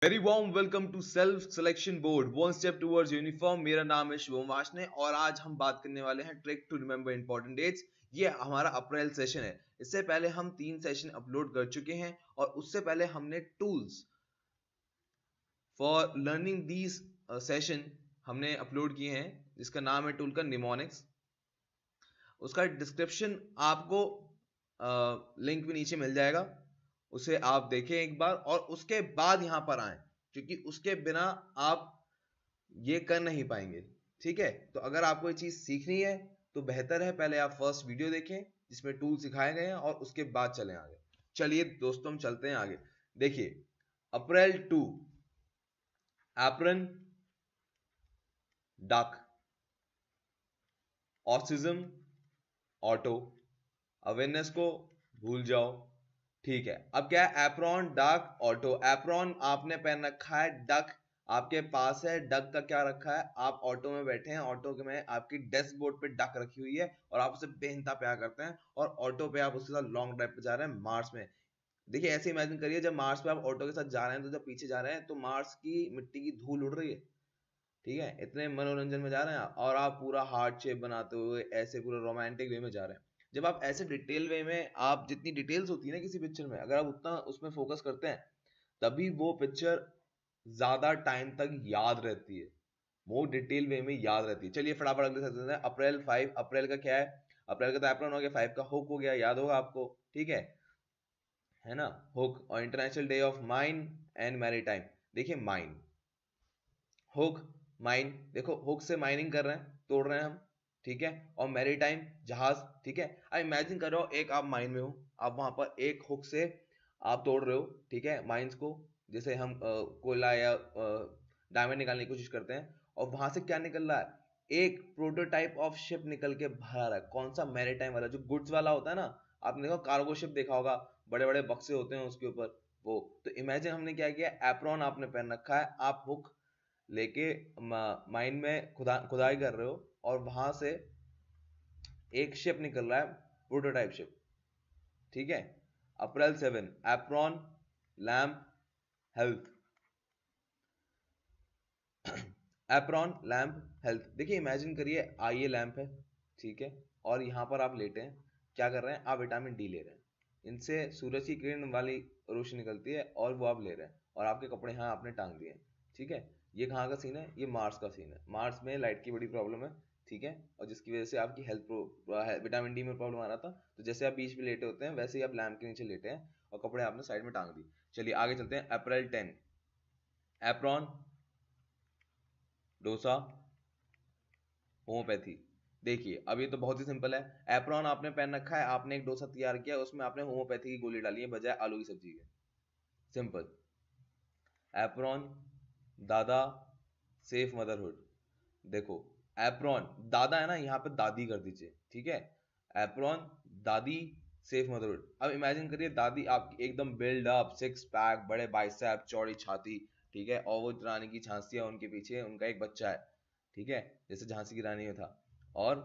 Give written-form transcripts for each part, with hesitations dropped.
Very warm welcome to self selection board one step towards uniform. मेरा नाम है शुभम वाशने और आज हम बात करने वाले हैं trick to remember important dates. ये हमारा अप्रैल सेशन है। इससे पहले हम 3 सेशन अपलोड कर चुके हैं और उससे पहले हमने tools for learning these session हमने अपलोड किए हैं, जिसका नाम है टूल का निमोनिक्स। उसका डिस्क्रिप्शन आपको लिंक भी नीचे मिल जाएगा, उसे आप देखें एक बार और उसके बाद यहां पर आए, क्योंकि उसके बिना आप ये कर नहीं पाएंगे। ठीक है, तो अगर आपको ये चीज सीखनी है तो बेहतर है पहले आप फर्स्ट वीडियो देखें जिसमें टूल सिखाए गए हैं और उसके बाद चलें आगे। चलिए दोस्तों, हम चलते हैं आगे। देखिए, अप्रैल 2, apron, duck, autism, auto, awareness को भूल जाओ। ठीक है, अब क्या है? Apron, duck, auto. एप्रॉन आपने पहन रखा है, डक आपके पास है, डक का क्या रखा है? आप ऑटो में बैठे हैं, ऑटो में आपकी डेस्क बोर्ड पे डक रखी हुई है और आप उसे बेइंतहा प्यार करते हैं और ऑटो पे आप उसके साथ लॉन्ग ड्राइव पे जा रहे हैं मार्स में। देखिए, ऐसे इमेजिन करिए जब मार्स पे आप ऑटो के साथ जा रहे हैं तो जब पीछे जा रहे हैं तो मार्स की मिट्टी की धूल उड़ रही है। ठीक है, इतने मनोरंजन में जा रहे हैं आप, और आप पूरा हार्ट शेप बनाते हुए ऐसे पूरा रोमांटिक वे में जा रहे हैं। जब आप ऐसे डिटेल वे में, आप जितनी डिटेल्स होती है ना किसी पिक्चर में, अगर आप उतना उसमें फोकस करते हैं तभी वो पिक्चर ज्यादा टाइम तक याद रहती है, वो डिटेल वे में याद रहती है। चलिए फटाफट अगले सेक्शन में। अप्रैल 5, अप्रैल का क्या है? अप्रैल का तो एप्रॉन हो गया, 5 का हुक हो गया, याद होगा आपको। ठीक है ना? हुक और international day of mine and maritime. देखिए, माइन, हुक, माइन, देखो हुक से माइनिंग कर रहे हैं, तोड़ रहे हैं हम। ठीक है, और मैरी टाइम, जहाज। ठीक है, अब इमेजिन करो एक आप माइन में हो, आप वहां पर एक हुक से आप तोड़ रहे हो, ठीक है, माइंस को। जैसे हम कोयला या डायमंड निकालने की कोशिश करते हैं, और वहां से क्या निकल रहा है? एक प्रोटोटाइप ऑफ शिप निकल के बाहर आ रहा है। कौन सा? मैरीटाइम वाला, जो गुड्स वाला होता है ना। आपने देखो कार्गो शिप देखा होगा, बड़े बड़े बक्से होते हैं उसके ऊपर, वो। तो इमेजिन हमने क्या किया, एप्रॉन आपने पहन रखा है, आप हुक लेके माइन में खुदाई कर रहे हो और वहां से एक शिप निकल रहा है, प्रोटोटाइप शिप। ठीक है, अप्रैल 7, apron, lamp, health. Apron, lamp, health. देखिए, इमेजिन करिए आइए लैम्प है, ठीक है, और यहां पर आप लेटे हैं, क्या कर रहे हैं? आप विटामिन डी ले रहे हैं। इनसे सूरज की किरण वाली रोशनी निकलती है और वो आप ले रहे हैं, और आपके कपड़े यहाँ आपने टांग दिए हैं। ठीक है, ये कहाँ का सीन है? ये मार्स का सीन है। मार्स में लाइट की बड़ी प्रॉब्लम है। ठीक है, और जिसकी वजह से आपकी विटामिन डी में प्रॉब्लम आ रहा था। तो जैसे आप बीच में लेटे होते हैं वैसे ही आप लैम्प के नीचे लेटे हैं और कपड़े आपने साइड में टांग दिए। चलिए आगे चलते हैं। अप्रैल 10, एप्रॉन, डोसा, होम्योपैथी। देखिए, अब ये तो बहुत ही सिंपल है। एप्रॉन आपने पहन रखा है, आपने एक डोसा तैयार किया, उसमें आपने होम्योपैथी की गोली डाली है बजाय आलू की सब्जी के। सिंपल। एप्रॉन, दादा, सेफ मदरहुड। देखो, एप्रॉन दादा है ना, यहाँ पे दादी कर दीजिए। ठीक है, एप्रॉन, दादी, सेफ मदरहुड। अब इमेजिन करिए दादी आपकी एकदम बिल्ड अप, सिक्स पैक, बड़े बाइसेप, चौड़ी छाती। ठीक है, और वो रानी की झांसियां उनके पीछे, उनका एक बच्चा है। ठीक है, जैसे झांसी की रानी में था, और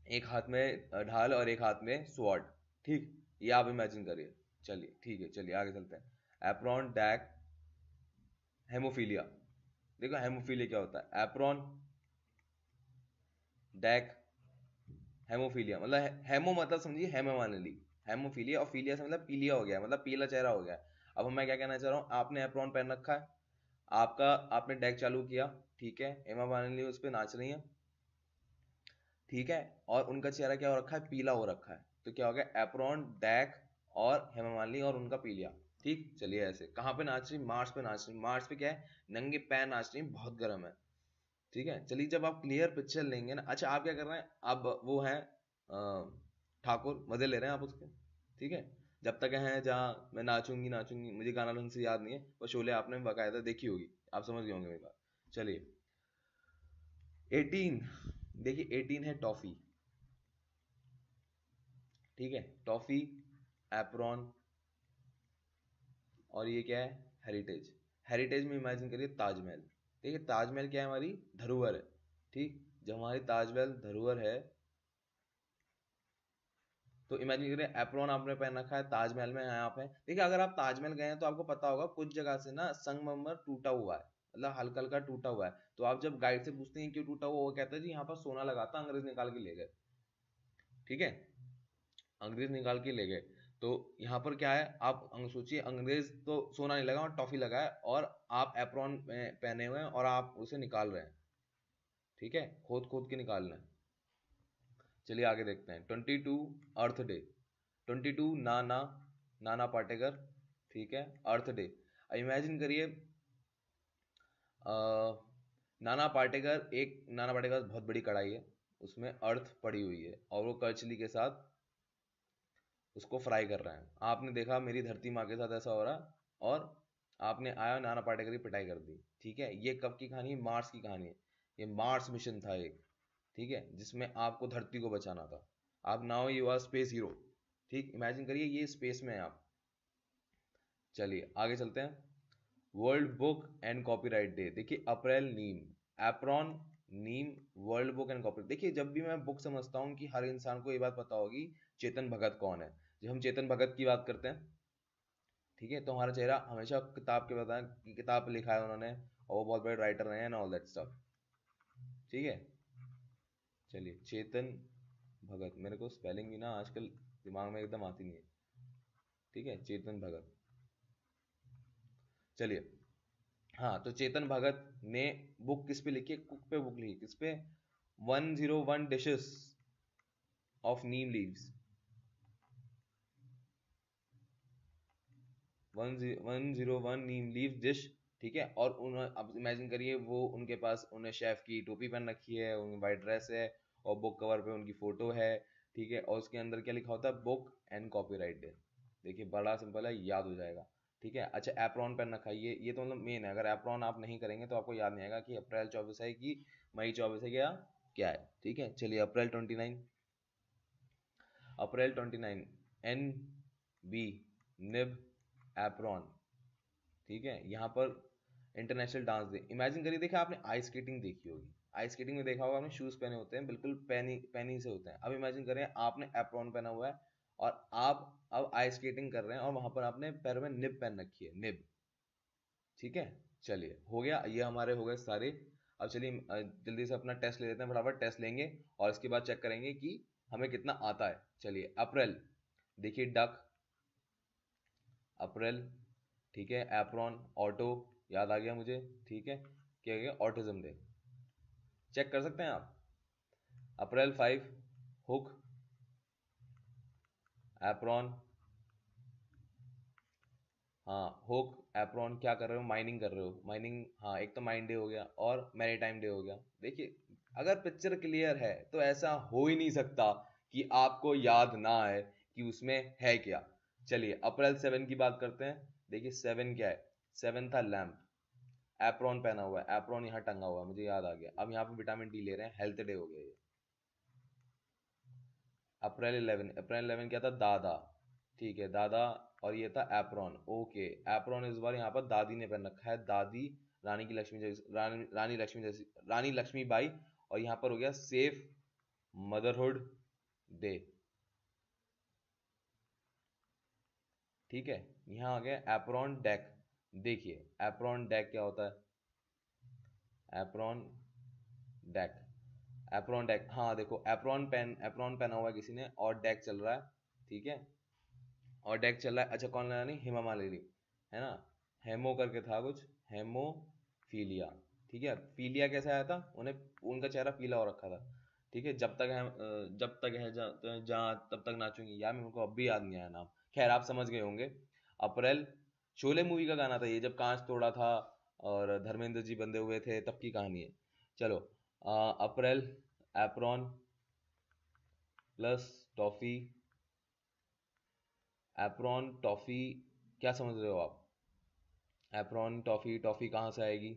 एक हाथ में ढाल और एक हाथ में स्वॉर्ड। ठीक, ये आप इमेजिन करिए। चलिए ठीक है, चलिए आगे चलते हैं। एप्रॉन, डैक, हेमोफीलिया। देखो हेमोफीलिया क्या होता है? एप्रॉन, डैक, हेमोफीलिया मतलब हेमो मतलब समझिए हेमामालिनी, हेमोफीलिया, और फीलिया से मतलब पीलिया हो गया, मतलब पीला चेहरा हो गया। अब मैं क्या कहना चाह रहा हूँ, आपने एप्रॉन पहन रखा है, आपका आपने डेक चालू किया। ठीक है, हेमा मालिनी उस पर नाच रही है। ठीक है, और उनका चेहरा क्या हो रखा है? पीला हो रखा है। तो क्या हो गया? एप्रॉन, डैक और हेमा मालिनी और उनका पीलिया। ठीक, चलिए ऐसे कहाँ पे नाच रही? मार्स पे नाच रही। मार्स पे क्या है? नंगे पैर नाच रही, बहुत गर्म है। ठीक है, चलिए जब आप क्लियर पिक्चर लेंगे ना। अच्छा, आप क्या कर रहे हैं? अब वो है ठाकुर, मजे ले रहे हैं आप उसके। ठीक है, जब तक है जहाँ मैं नाचूंगी नाचूंगी, मुझे गाना ढंग से याद नहीं है, वो शोले आपने बाकायदा देखी होगी, आप समझ गए होंगे मेरी बात। चलिए 18, देखिए 18 है टॉफी। ठीक है, टॉफी, एप्रॉन, और ये क्या है? हेरिटेज। हेरिटेज में इमेजिन करिए ताजमहल। देखिए, ताजमहल क्या है? हमारी धरोहर है। ठीक, जब हमारी ताजमहल धरोहर है तो इमेजिन करिए एप्रोन आपने पहन रखा है, ताजमहल में हैं आप हैं। देखिए अगर आप ताजमहल गए हैं तो आपको पता होगा कुछ जगह से ना संगमरमर टूटा हुआ है, मतलब हल्का हल्का टूटा हुआ है। तो आप जब गाइड से पूछते हैं क्यों टूटा हुआ, वो कहता है जी यहाँ पर सोना लगा था, अंग्रेज निकाल के ले गए। ठीक है, अंग्रेज निकाल के ले गए। तो यहाँ पर क्या है, आप सोचिए अंग्रेज तो सोना नहीं लगा और टॉफी लगा है, और आप एप्रॉन पहने हुए हैं और आप उसे निकाल रहे हैं। ठीक है, खोद खोद के निकालना है। चलिए आगे देखते हैं। 22 अर्थ डे। 22 नाना, नाना पाटेकर। ठीक है, अर्थ डे। इमेजिन करिए नाना पाटेकर, नाना पाटेकर बहुत बड़ी कढ़ाई है, उसमें अर्थ पड़ी हुई है और वो करछली के साथ उसको फ्राई कर रहे हैं। आपने देखा मेरी धरती माँ के साथ ऐसा हो रहा, और आपने आया नाना पाटेकर की पिटाई कर दी। ठीक है, ये कब की कहानी है? मार्स की कहानी है। ये मार्स मिशन था एक, ठीक है, जिसमें आपको धरती को बचाना था। आप now you are space hero. ठीक, इमेजिन करिए ये स्पेस में है आप। चलिए आगे चलते हैं। World book and copyright day. देखिए अप्रैल नीम, एप्रॉन, नीम, वर्ल्ड बुक एंड कॉपीराइट। देखिए जब भी मैं बुक समझता हूँ कि हर इंसान को ये बात पता होगी चेतन भगत कौन है। जब हम चेतन भगत की बात करते हैं, ठीक है, तो हमारा चेहरा हमेशा किताब के पता है कि किताब लिखा है उन्होंने और वो बहुत बड़े राइटर रहे हैं एंड ऑल दैट स्टफ। ठीक है, चलिए चेतन भगत, मेरे को स्पेलिंग भी ना आजकल दिमाग में एकदम आती नहीं है। ठीक है, चेतन भगत। चलिए, हाँ, तो चेतन भगत ने बुक किस पे लिखी है? कुक पे बुक लिखी। किस पे? 101 dishes of Neem leaves. 101 Neem leave dish. ठीक है, और अब इमेजिन करिए वो उनके पास, उन्हें शेफ की टोपी पहन रखी है, उनकी वाइट ड्रेस है और बुक कवर पे उनकी फोटो है। ठीक है, और उसके अंदर क्या लिखा होता है? Book and copyright day. देखिए बड़ा सिंपल है, याद हो जाएगा। ठीक है, अच्छा एप्रॉन पहन रखा है, ये तो मतलब मेन है। अगर एप्रॉन आप नहीं करेंगे तो आपको याद नहीं आएगा कि अप्रैल 24 है कि मई 24 है, क्या क्या है। ठीक है, चलिए अप्रैल 29। अप्रैल 29, एन बी, निब, एप्रॉन। ठीक है, यहाँ पर इंटरनेशनल डांस डे। इमेजिन करिए, देखिए आपने आइस स्केटिंग देखी होगी, आइस स्केटिंग में देखा होगा आपने शूज पहने होते हैं, बिल्कुल पैनी पैनी से होते हैं। अब इमेजिन करें आपने एप्रॉन पहना हुआ है और आप अब आइस स्केटिंग कर रहे हैं और वहां पर आपने पैरों में निब पहन रखी है, निब। ठीक है, चलिए हो गया, ये हमारे हो गए सारे। अब चलिए जल्दी से अपना टेस्ट ले लेते हैं, फटाफट टेस्ट लेंगे और इसके बाद चेक करेंगे कि हमें कितना आता है। चलिए अप्रैल, देखिए डक, अप्रैल। ठीक है, एप्रॉन, ऑटो, याद आ गया मुझे। ठीक है, क्या गया? Autism day. चेक कर सकते हैं आप। अप्रैल 5, हुक, एप्रॉन। हाँ, हुक, एप्रॉन, क्या कर रहे हो? माइनिंग कर रहे हो, माइनिंग। हाँ, एक तो माइन डे हो गया और मैरीटाइम डे हो गया। देखिए अगर पिक्चर क्लियर है तो ऐसा हो ही नहीं सकता कि आपको याद ना आए कि उसमें है क्या। चलिए अप्रैल 7 की बात करते हैं। देखिए 7 क्या है? 7 था लैम्प। एप्रॉन पहना हुआ है, एप्रॉन यहाँ टंगा हुआ है, मुझे याद आ गया। अब यहाँ पे विटामिन डी ले रहे हैं, हेल्थ डे हो गया ये। अप्रैल 11, अप्रैल 11 क्या था? दादा। ठीक है, दादा। और ये था एप्रॉन। ओके, एप्रॉन इस बार यहाँ पर दादी ने पहन रखा है, दादी, रानी की लक्ष्मी जैसी, रानी लक्ष्मी जैसी, रानी लक्ष्मीबाई। और यहाँ पर हो गया सेफ मदरहुड डे। ठीक है, यहाँ आ गया एप्रॉन डेक। देखिए एप्रॉन डेक क्या होता है? Apron deck, apron deck. हाँ देखो, एप्रॉन पहना हुआ है किसी ने और डेक चल रहा है। ठीक है, और डेक चल रहा है। अच्छा कौन रानी? हेमा मालिनी, है ना? हेमो करके था कुछ, हेमोफीलिया। ठीक है, फीलिया कैसे आया था? उन्हें, उनका चेहरा पीला हो रखा था। ठीक है, जब तक है जहाँ तब तक नाचूंगी, यार मेरे को अब भी याद नहीं आया नाम। खैर आप समझ गए होंगे। अप्रैल, शोले मूवी का गाना था ये, जब कांच तोड़ा था और धर्मेंद्र जी बंधे हुए थे, तब की कहानी है। चलो April, apron plus toffee, apron toffee, क्या समझ रहे हो आप? एप्रॉन टॉफी, टॉफी कहाँ से आएगी?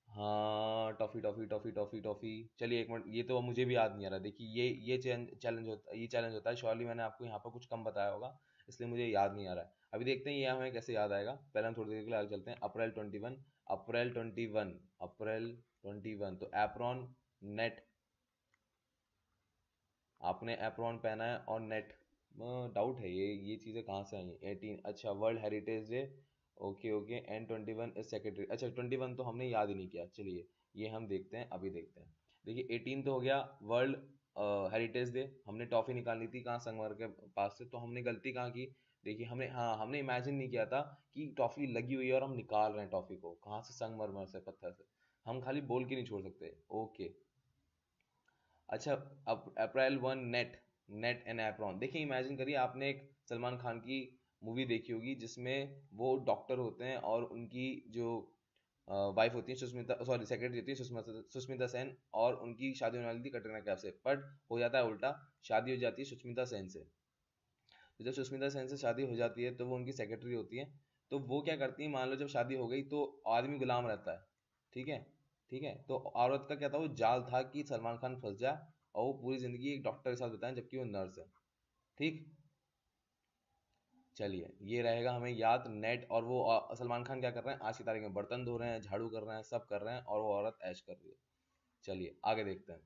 हाँ, toffee toffee toffee toffee toffee. चलिए एक मिनट, ये तो मुझे भी याद नहीं आ रहा। देखिए ये चैलेंज होता है श्योरली, मैंने आपको यहाँ पर कुछ कम बताया होगा, इसलिए मुझे याद नहीं आ रहा है। अभी देखते हैं ये हमें कैसे याद आएगा। पहले हम थोड़ी देर के लिए आगे चलते हैं। अप्रैल 21, अप्रैल 21, अप्रैल 21, तो एप्रॉन नेट, आपने एप्रॉन पहना है और नेट, डाउट है ये चीज़ें कहाँ से आई 18, अच्छा world heritage day, okay okay, and 21 is secretary, अच्छा 21 तो हमने याद ही नहीं किया, चलिए ये हम देखते हैं, अभी देखते हैं। देखिए 18 तो हो गया वर्ल्ड हेरिटेज डे, हमने टॉफ़ी निकालनी थी कहाँ, संगमर के पास से, तो हमने गलती कहाँ की, देखिए हमने, हाँ हमने इमेजिन नहीं किया था कि टॉफ़ी लगी हुई है और हम निकाल रहे हैं टॉफ़ी को कहाँ से, संगमरमर से, पत्थर से, हम खाली बोल के नहीं छोड़ सकते, ओके। अच्छा, अब अप्रैल 1 नेट, नेट एंड एप्रॉन, देखिए इमेजिन करिए आपने एक सलमान खान की मूवी देखी होगी जिसमें वो डॉक्टर होते हैं और उनकी जो वाइफ होती है सुष्मिता, सॉरी सेक्रेटरी होती है सुष्मिता सेन, और उनकी शादी होने वाली थी कटरीना कैफ से, बट हो जाता है उल्टा, शादी हो जाती है सुष्मिता सेन से। तो जब सुष्मिता सेन से शादी हो जाती है तो वो उनकी सेक्रेटरी होती है, तो वो क्या करती है, मान लो जब शादी हो गई तो आदमी गुलाम रहता है, ठीक है, ठीक है, तो औरत का क्या था, वो जाल था कि सलमान खान फंस जाए और वो पूरी जिंदगी एक डॉक्टर के साथ बिताएं जबकि वो नर्स है, ठीक। चलिए ये रहेगा हमें याद, नेट, और वो सलमान खान क्या कर रहे हैं, आज की तारीख में बर्तन धो रहे हैं, झाड़ू कर रहे हैं, सब कर रहे हैं, और वो औरत ऐश कर रही है। चलिए आगे देखते हैं।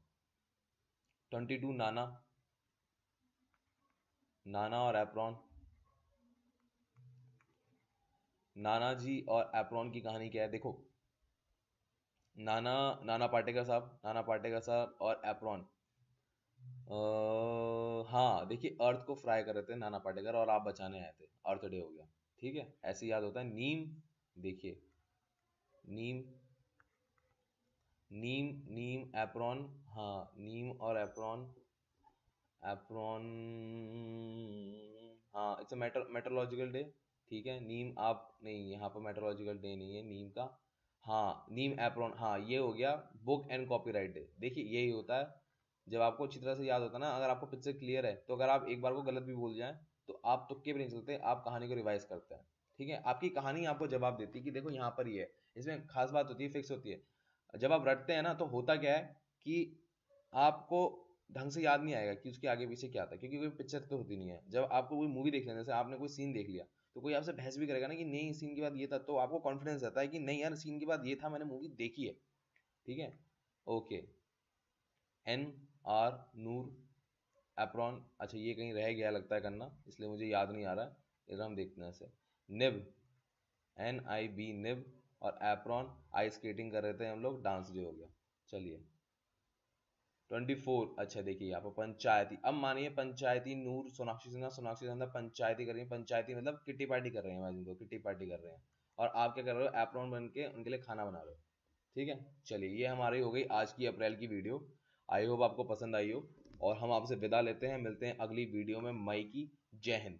22 नाना, नाना और एप्रॉन, नाना जी और एप्रॉन की कहानी क्या है, देखो नाना, नाना पाटेकर साहब, नाना पाटेकर साहब और एप्रॉन, हाँ देखिए अर्थ को फ्राई कर रहे थे नाना पाटेकर और आप बचाने आए थे, अर्थ डे हो गया, ठीक है, ऐसे याद होता है। नीम, देखिए नीम, नीम, नीम एप्रॉन, हाँ नीम और एप्रॉन, एप्रॉन, हाँ इट्स मेट्रोलॉजिकल डे, ठीक है, नीम आप नहीं, यहाँ पर मेट्रोलॉजिकल डे नहीं है नीम का, हाँ नीम एप्रॉन, हाँ ये हो गया बुक एंड कॉपीराइट डे। देखिए यही होता है जब आपको अच्छी तरह से याद होता है ना, अगर आपको पिक्चर क्लियर है तो अगर आप एक बार को गलत भी भूल जाएं तो आप तुक्के भी नहीं चलते, आप कहानी को रिवाइज करते हैं, ठीक है, आपकी कहानी आपको जवाब देती है कि देखो यहाँ पर ये है, इसमें खास बात होती है, फिक्स होती है। जब आप रटते हैं ना तो होता क्या है कि आपको ढंग से याद नहीं आएगा कि उसके आगे पीछे क्या था, क्योंकि कोई पिक्चर तो होती नहीं है। जब आपको कोई मूवी देख लेना, जैसे आपने कोई सीन देख लिया तो कोई आपसे बहस भी करेगा ना कि नहीं सीन के बाद ये था, तो आपको कॉन्फिडेंस रहता है कि नहीं यार सीन के बाद ये था, मैंने मूवी देखी है, ठीक है, ओके। एन आर नूर एप्रॉन, अच्छा ये कहीं रह गया लगता है करना, इसलिए मुझे याद नहीं आ रहा है, इधर हम देखते हैं इसे। निब, NIB निब, और एप्रॉन आइस स्केटिंग कर रहे थे हम लोग, डांस डे हो गया। चलिए 24, अच्छा देखिए यहाँ पर पंचायती, अब मानिए पंचायती नूर सोनाक्षी सिन्हा, सोनाक्षी सिन्हा पंचायती कर रही है, पंचायती मतलब किट्टी पार्टी कर रहे हैं, इमेजिन करो किट्टी पार्टी कर रहे हैं, और आप क्या कर रहे हो, एप्रॉन बन के उनके लिए खाना बना रहे हो, ठीक है। चलिए ये हमारी हो गई आज की अप्रैल की वीडियो, आई होप आपको पसंद आई हो, और हम आपसे विदा लेते हैं, मिलते हैं अगली वीडियो में, मई की। जय हिंद।